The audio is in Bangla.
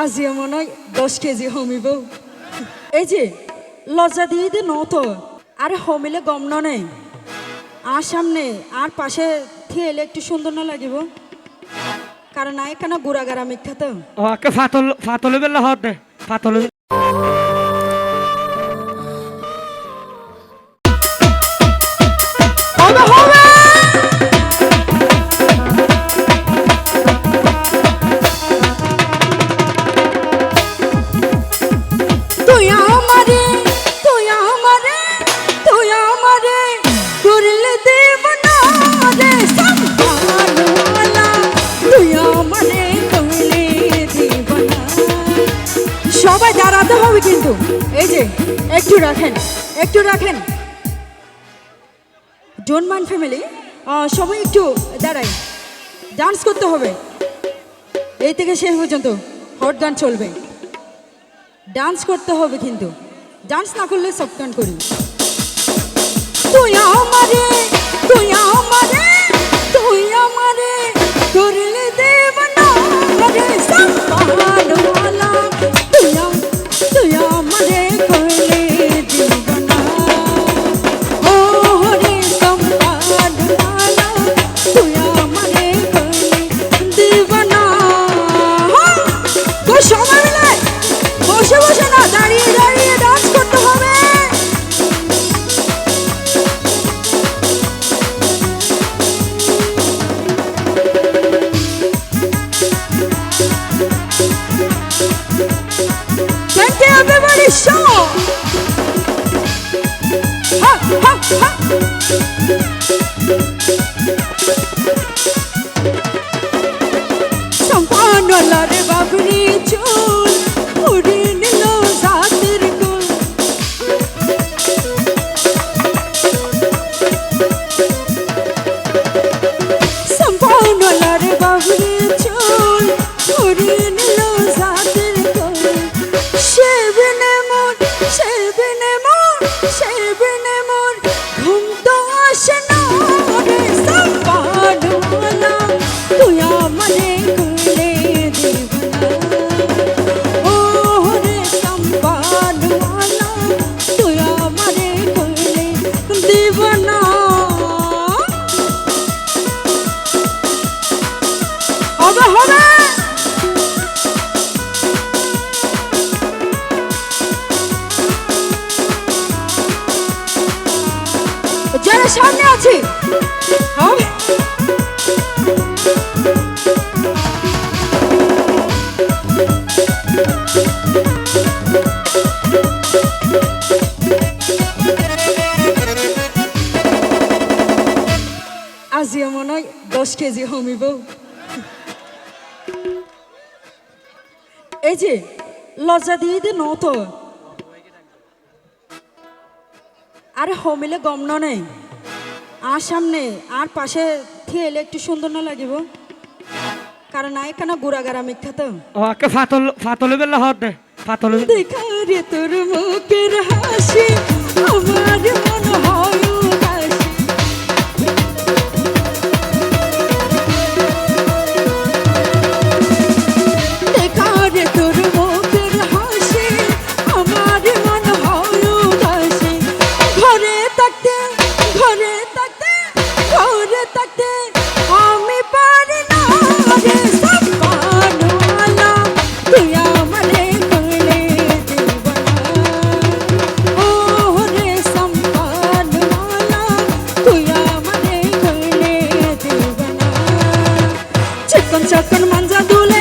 আজিও মনে হয় 10 কেজি হমিব। এই যে লজ্জা দিয়ে দি নত আর হমিলে গম নেই আর সামনে আর পাশে থিয়েলে একটু সুন্দর না লাগিব কারণ এখানে গুড়াগাড়া মিথ্যা তো ফাতলে বেলা হত দে ফাতলে সবাই দাঁড়াতে হবে কিন্তু এই যে একটু রাখেন ডোন্ট মাইন্ড ফ্যামিলি সবাই একটু দাঁড়াই ডান্স করতে হবে এই থেকে শেষ পর্যন্ত হট গান চলবে ডান্স করতে হবে কিন্তু ডান্স না করলে সব গান করি তুই আমারে করলে দেবনা রে সম্মানওয়ালা তুই আমারে করলে দেবনা ও রে সম্মানওয়ালা তুই আমারে করলে দেবনা তো সবাই মিলে বসে না দাঁড়িয়ে ডান্স করতে হবে Everybody show! Ha, ha, ha! Sampanola re babni chul, urin lo zatir kul. Sampanola re babni chul, urin lo zatir kul. সেবিনে মোর ঘুম তো আসে না রে সম্মানওয়ালা তুই আমারে করলে দেবনা ও রে সম্মানওয়ালা তুই আমারে করলে দেবনা হবে যারা সামনে আছে আজিও মনে হয় 10 কেজি হমিব এই যে লজ্জা দিয়ে দি নত আরে হমিলে গম নেই আর সামনে আর পাশে থিয়েলে একটু সুন্দর না লাগিব কারণ এখানে গুড়াগাড়া মিথ্যা তো ফাতলে বেলা হত দে ফাতলে দেখা রে তোর মুখের হাসি আমার মন হয় উদাসী দেখা রে তোর মুখের হাসি আমার মন হয় উদাসী ঘরে থাকতে আমি পারি না রে সম্মানওয়ালা তুই আমারে করলে দেবনা ও রে সম্মানওয়ালা তুই আমারে করলে দেবনা চিকন মাঞ্জা দুলে